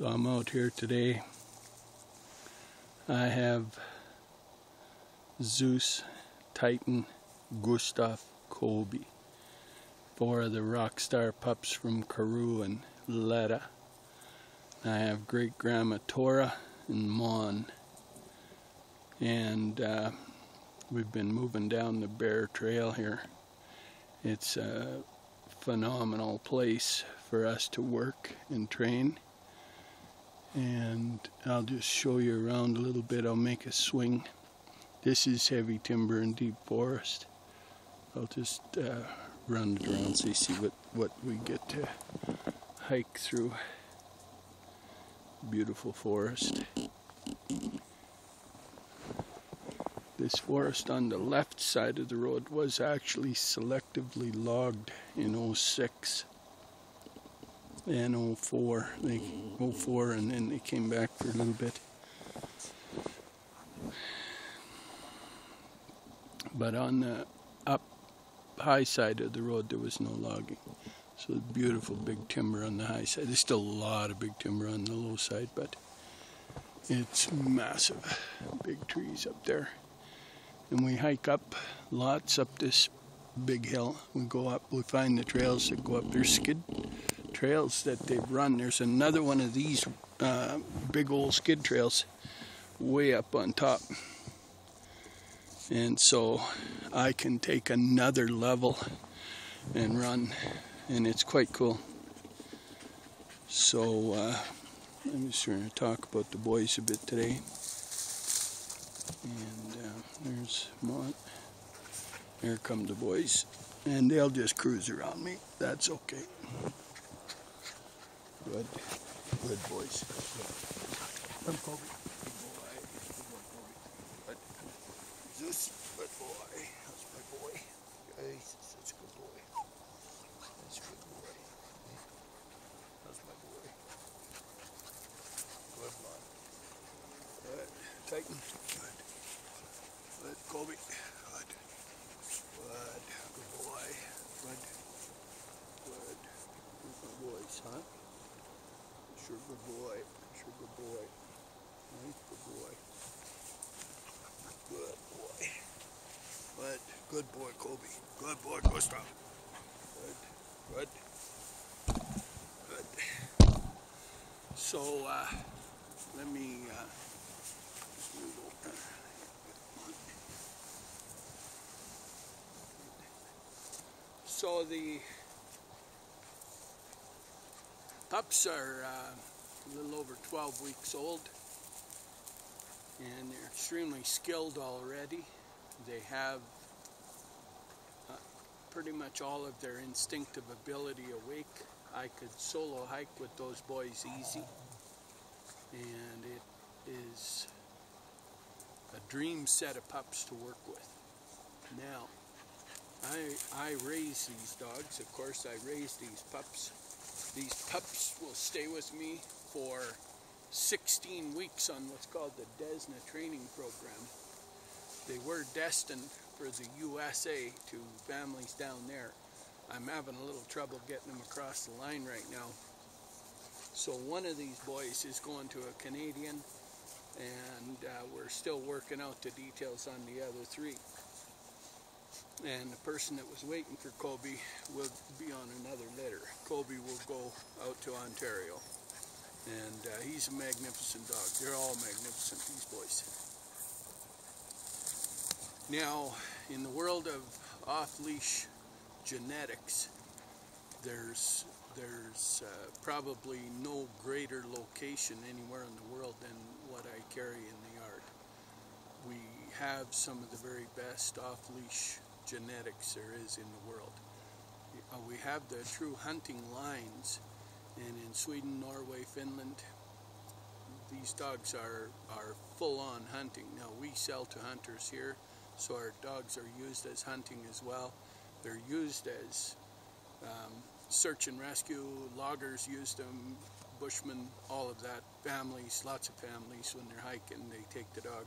So I'm out here today. I have Zeus, Titan, Gustaf, Kobe. 4 of the rock star pups from Karoo and Letta. I have great grandma Tora and Mon. And we've been moving down the Bear Trail here. It's a phenomenal place for us to work and train. And I'll just show you around a little bit. I'll make a swing. This is heavy timber and deep forest. I'll just run it around so you see what we get to hike through. Beautiful forest. This forest on the left side of the road was actually selectively logged in 06 and 04. 04 and then they came back for a little bit. But on the up high side of the road there was no logging. So beautiful big timber on the high side. There's still a lot of big timber on the low side, but it's massive. Big trees up there. And we hike up lots up this big hill. We go up, we find the trails that go up. There's skid trails that they've run. There's another one of these big old skid trails way up on top. And so I can take another level and run, and it's quite cool. So I'm just going to talk about the boys a bit today. And there's Mont. Here come the boys. And they'll just cruise around me. That's okay. Good. Good boys. Come, Kobe. Good boy. Good boy, Kobe. Good. Zeus. Good boy. That's my boy. Guys, that's a good boy. That's a good boy. That's my boy. Good one. Good. Titan. Good. Good. Kobe. Good. Good. Good boy. Good. Good. Here's my boys, huh? Sure good boy. Sure good boy. Nice good boy. Good boy. Good. Good boy, Kobe. Good boy, Gustaf. Good. Good. Good. So, let me So the pups are a little over 12 weeks old, and they're extremely skilled already. They have pretty much all of their instinctive ability awake. I could solo hike with those boys easy, and it is a dream set of pups to work with. Now, I raise these dogs. Of course, I raise these pups. These pups will stay with me for 16 weeks on what's called the DESNA training program. They were destined for the USA to families down there. I'm having a little trouble getting them across the line right now. So one of these boys is going to a Canadian, and we're still working out the details on the other 3. And the person that was waiting for Kobe will be on another litter. Kobe will go out to Ontario. And he's a magnificent dog. They're all magnificent, these boys. Now, in the world of off-leash genetics, there's probably no greater location anywhere in the world than what I carry in the yard. We have some of the very best off-leash genetics there is in the world. We have the true hunting lines, and in Sweden, Norway, Finland, these dogs are full-on hunting. Now, we sell to hunters here, so our dogs are used as hunting as well. They're used as search and rescue. Loggers use them, bushmen, all of that. Families, lots of families, when they're hiking, they take the dog.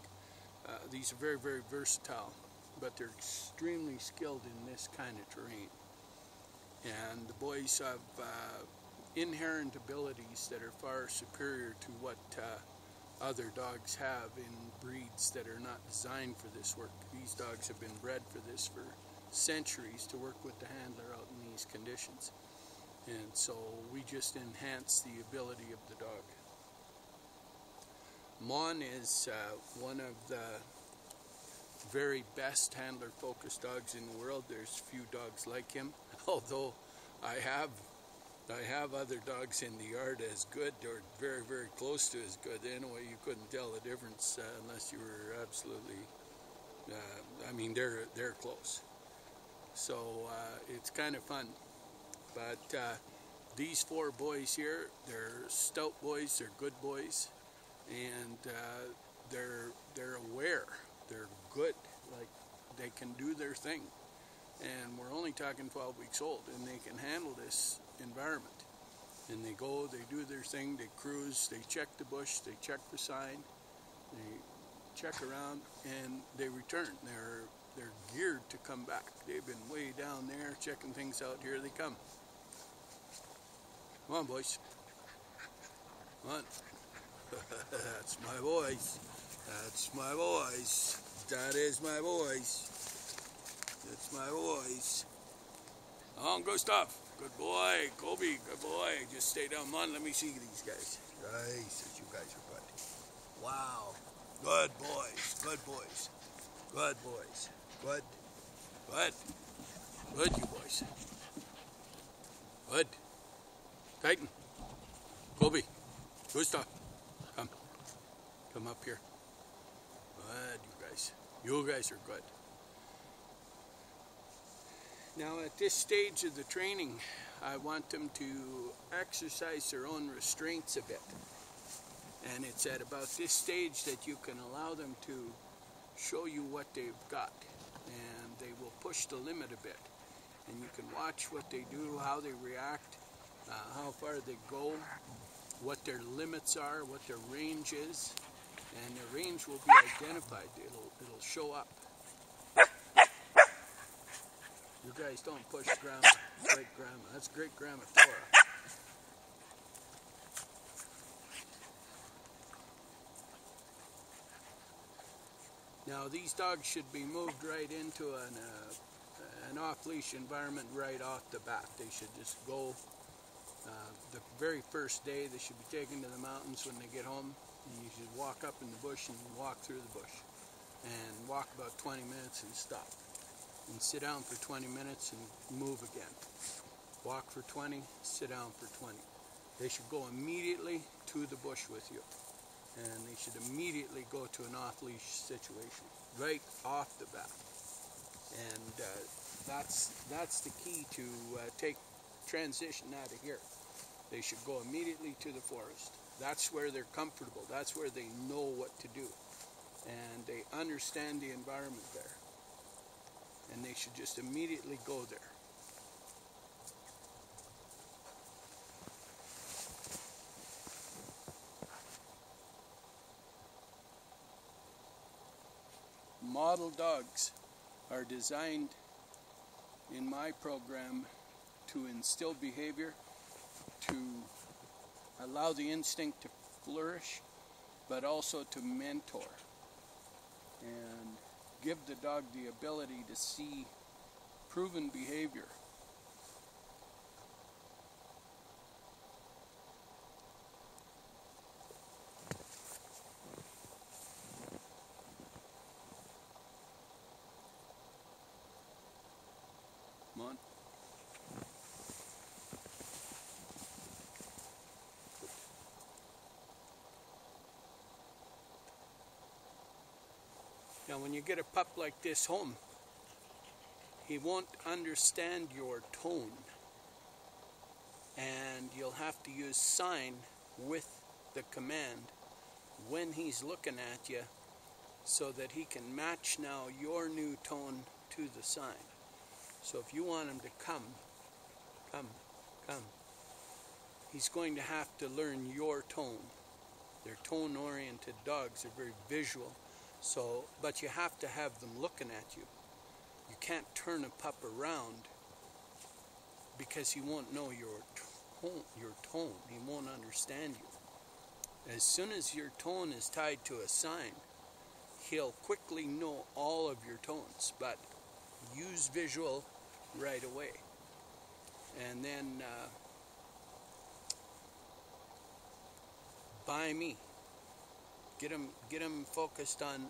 These are very, very versatile, but they're extremely skilled in this kind of terrain. And the boys have inherent abilities that are far superior to what other dogs have in breeds that are not designed for this work. These dogs have been bred for this for centuries, to work with the handler out in these conditions. And so we just enhance the ability of the dog. Mon is one of the very best handler-focused dogs in the world. There's few dogs like him, although I have other dogs in the yard as good, or very, very close to as good. Anyway, you couldn't tell the difference unless you were absolutely, I mean, they're close. So it's kind of fun. But these four boys here, they're stout boys, they're good boys, and they're aware, they're good, like they can do their thing. And we're only talking 12 weeks old, and they can handle this environment. And they go, they do their thing, they cruise, they check the bush, they check the sign, they check around, and they return. They're geared to come back. They've been way down there checking things out. Here they come. Come on, boys. Come on. That's my boys. That's my boys. That is my boys. That's my boys. On, Gustaf. Good boy. Kobe, good boy. Just stay down. Come on, let me see these guys. Nice. You guys are good. Wow. Good boys. Good boys. Good boys. Good. Good. Good, you boys. Good. Tighten. Kobe. Gustaf. Come. Come up here. Good, you guys. You guys are good. Now at this stage of the training, I want them to exercise their own restraints a bit. And it's at about this stage that you can allow them to show you what they've got. And they will push the limit a bit. And you can watch what they do, how they react, how far they go, what their limits are, what their range is. And their range will be identified. It'll show up. You guys don't push grandma, great grandma. That's great grandma Tora. Now these dogs should be moved right into an off-leash environment right off the bat. They should just go the very first day. They should be taken to the mountains when they get home. And you should walk up in the bush and walk through the bush. And walk about 20 minutes and stop. And sit down for 20 minutes and move again. Walk for 20, sit down for 20. They should go immediately to the bush with you. And they should immediately go to an off-leash situation, right off the bat. And that's the key to take transition out of here. They should go immediately to the forest. That's where they're comfortable. That's where they know what to do. And they understand the environment there. And they should just immediately go there. Model dogs are designed in my program to instill behavior, to allow the instinct to flourish, but also to mentor and give the dog the ability to see proven behavior. Come on. Now when you get a pup like this home, he won't understand your tone, and you'll have to use sign with the command when he's looking at you so that he can match now your new tone to the sign. So if you want him to come, he's going to have to learn your tone. They're tone-oriented dogs, they're very visual. So, but you have to have them looking at you. You can't turn a pup around because he won't know tone. He won't understand you. As soon as your tone is tied to a sign, he'll quickly know all of your tones, but use visual right away. And then by me, get him focused on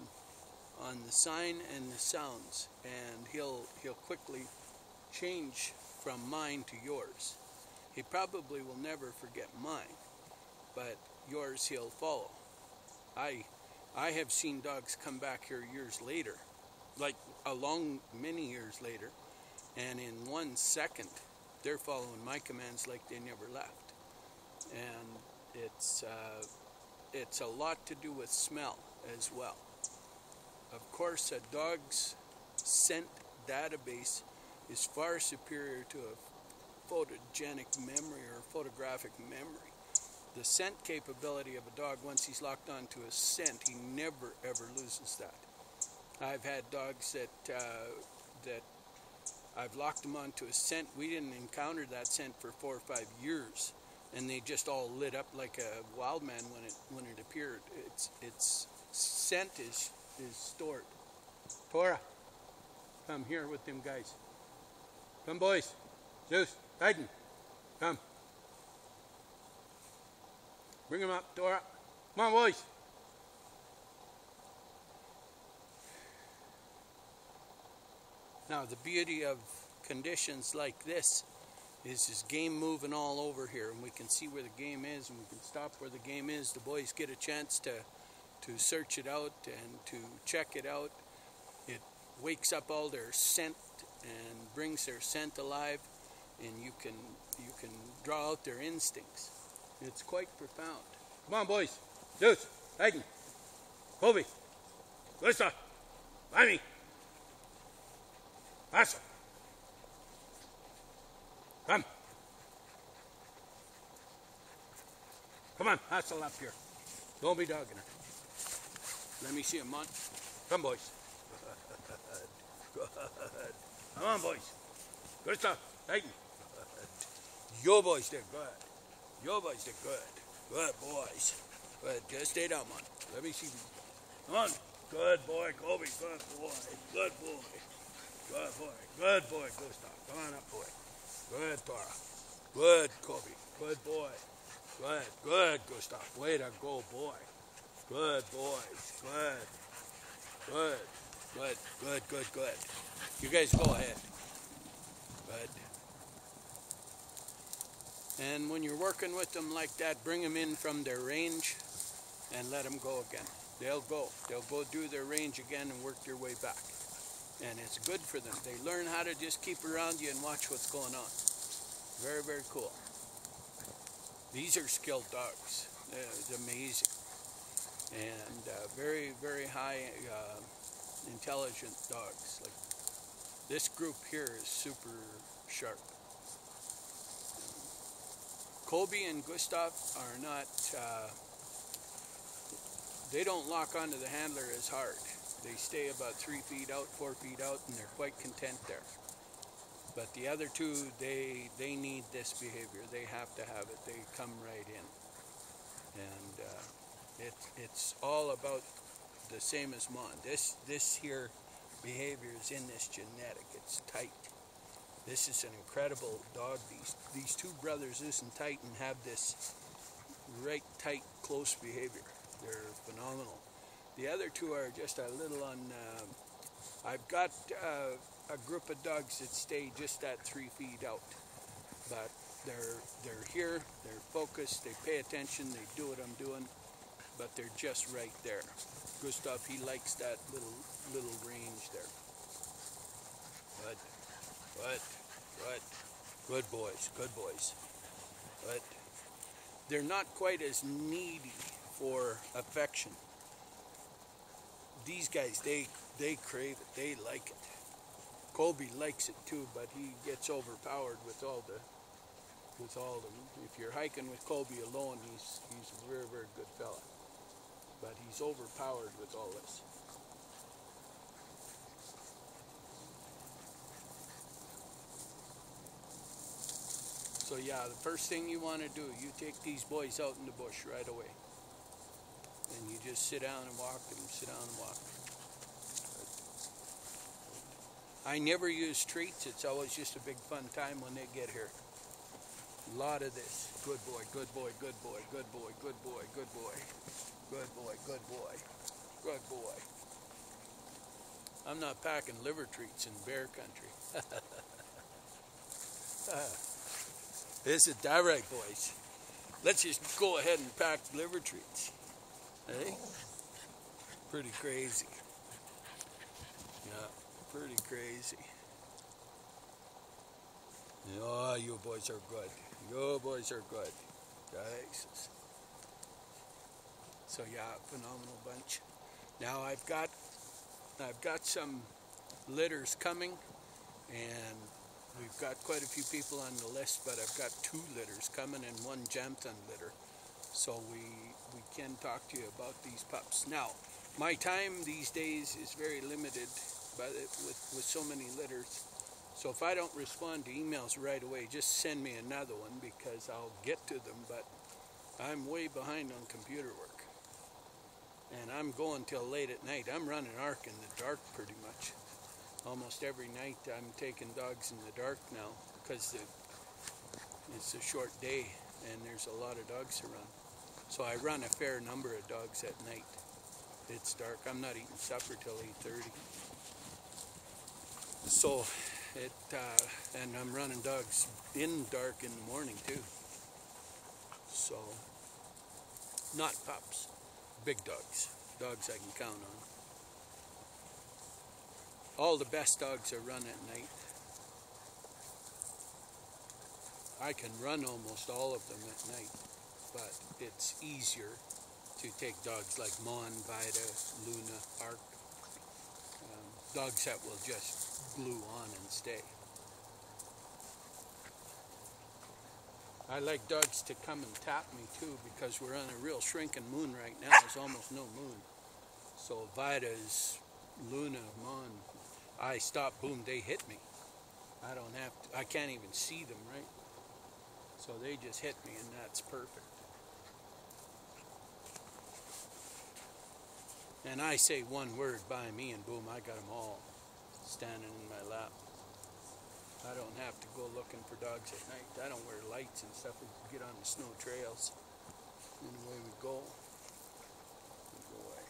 the sign and the sounds, and he'll quickly change from mine to yours. He probably will never forget mine, but yours he'll follow. I have seen dogs come back here years later, like many years later, and in 1 second they're following my commands like they never left. And it's a lot to do with smell as well. Of course, a dog's scent database is far superior to a photogenic memory or photographic memory. The scent capability of a dog, once he's locked onto a scent, he never ever loses that. I've had dogs that I've locked them onto a scent. We didn't encounter that scent for 4 or 5 years, and they just all lit up like a wild man when it appeared. Its scent is stored. Tora, come here with them guys. Come, boys. Zeus, Titan, come. Bring them up, Tora. Come on, boys. Now, the beauty of conditions like this is game moving all over here, and we can see where the game is, and we can stop where the game is. The boys get a chance to search it out and to check it out. It wakes up all their scent and brings their scent alive, and you can draw out their instincts. It's quite profound. Come on, boys. Zeus, Titan, Kobe, Gustaf, Limey, Hassel. Come. Come on, Hassel up here. Don't be dogging her. Let me see him, on. Come, boys. Good. Come on, boys. Gustaf, Titan. Your boys did good. Your boys did good. Good boys. Good. Just stay down, man. Let me see you. Come on. Good boy, Kobe. Good boy. Good boy. Good boy. Good boy, Gustaf. Come on up, boy. Good, Tora. Good, Kobe. Good boy. Good. Good, Gustaf. Way to go, boy. Good boys. Good. Good. Good. Good. Good. Good. You guys go ahead. Good. And when you're working with them like that, bring them in from their range and let them go again. They'll go do their range again and work their way back. And it's good for them. They learn how to just keep around you and watch what's going on. Very, very cool. These are skilled dogs. It's amazing. And very, very high intelligent dogs. Like this group here is super sharp. Kobe and Gustaf are not, they don't lock onto the handler as hard. They stay about 3 feet out, 4 feet out, and they're quite content there. But the other two, they need this behavior. They have to have it. They come right in. And it's all about the same as Mon. This here behavior is in this genetic. It's tight. This is an incredible dog. These two brothers, Zeus and Titan, have this right tight, close behavior. They're phenomenal. The other two are just a little on. I've got a group of dogs that stay just at 3 feet out, but they're here. They're focused. They pay attention. They do what I'm doing, but they're just right there. Gustaf, he likes that little range there. Good. Good, good, good boys, good boys. But they're not quite as needy for affection. These guys, they crave it, they like it. Kobe likes it too, but he gets overpowered with all the. If you're hiking with Kobe alone, he's a very, very good fella. But he's overpowered with all this. So yeah, the first thing you want to do, you take these boys out in the bush right away. And you just sit down and walk and sit down and walk. I never use treats. It's always just a big fun time when they get here. A lot of this. Good boy, good boy, good boy, good boy, good boy, good boy. Good boy, good boy, good boy. I'm not packing liver treats in bear country. Isn't that right, boys? Let's just go ahead and pack liver treats. Hey? Pretty crazy. Yeah, pretty crazy. Oh, you boys are good. You boys are good. Jesus. So yeah, phenomenal bunch. Now I've got some litters coming, and we've got quite a few people on the list, but I've got 2 litters coming and 1 Jamton litter. So we can talk to you about these pups. Now, my time these days is very limited with so many litters. So if I don't respond to emails right away, just send me another one because I'll get to them, but I'm way behind on computer work. And I'm going till late at night. I'm running ARC in the dark pretty much. Almost every night I'm taking dogs in the dark now because it's a short day and there's a lot of dogs around. So I run a fair number of dogs at night. It's dark. I'm not eating supper till 8:30. So and I'm running dogs in dark in the morning too. So not pups, big dogs, dogs I can count on. All the best dogs are run at night. I can run almost all of them at night, but it's easier to take dogs like Mon, Vida, Luna, Arc, dogs that will just glue on and stay. I like dogs to come and tap me too because we're on a real shrinking moon right now. There's almost no moon. So Vida's, Luna, Mon, I stop, boom, they hit me. I don't have to, I can't even see them, right? So they just hit me and that's perfect. And I say one word by me and boom, I got them all standing in my lap. I don't have to go looking for dogs at night. I don't wear lights and stuff. We get on the snow trails and away we go. Good boy.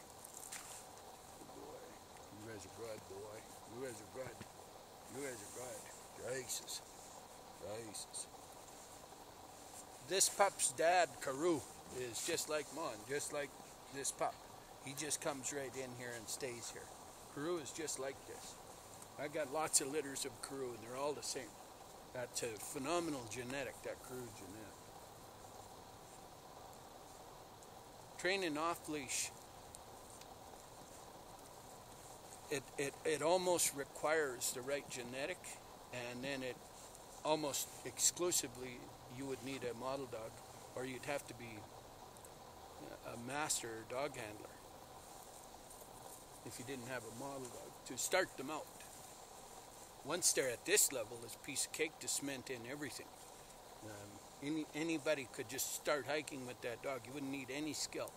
Good boy. You guys are good, boy. You guys are good. You guys are good. Jesus. Jesus. This pup's dad, Karoo, is just like Mon, just like this pup. He just comes right in here and stays here. Karoo is just like this. I got lots of litters of Karoo and they're all the same. That's a phenomenal genetic, that Karoo genetic. Training off leash, it almost requires the right genetic, and then it almost exclusively you would need a model dog, or you'd have to be a master dog handler if you didn't have a model dog to start them out. Once they're at this level, it's a piece of cake to cement in everything. Anybody could just start hiking with that dog. You wouldn't need any skill.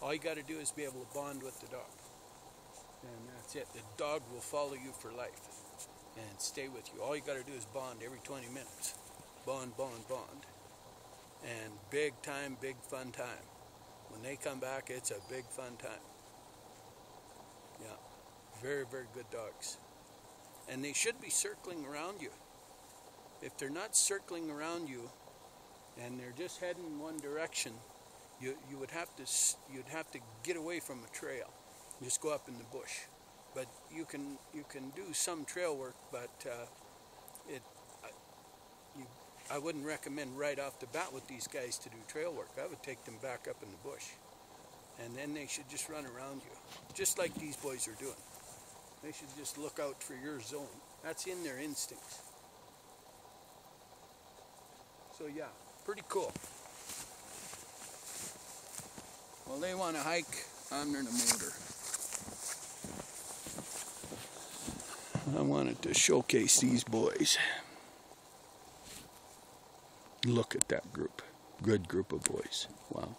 All you got to do is be able to bond with the dog. And that's it. The dog will follow you for life and stay with you. All you got to do is bond every 20 minutes. Bond, bond, bond. And big time, big fun time. When they come back, it's a big fun time. Yeah. Very, very good dogs. And they should be circling around you. If they're not circling around you and they're just heading in one direction, you'd have to get away from a trail. Just go up in the bush. But you can do some trail work, but I wouldn't recommend right off the bat with these guys to do trail work. I would take them back up in the bush. And then they should just run around you, just like these boys are doing. They should just look out for your zone. That's in their instincts. So yeah, pretty cool. Well, they want to hike, I'm in a motor. I wanted to showcase these boys. Look at that group. Good group of boys. Wow.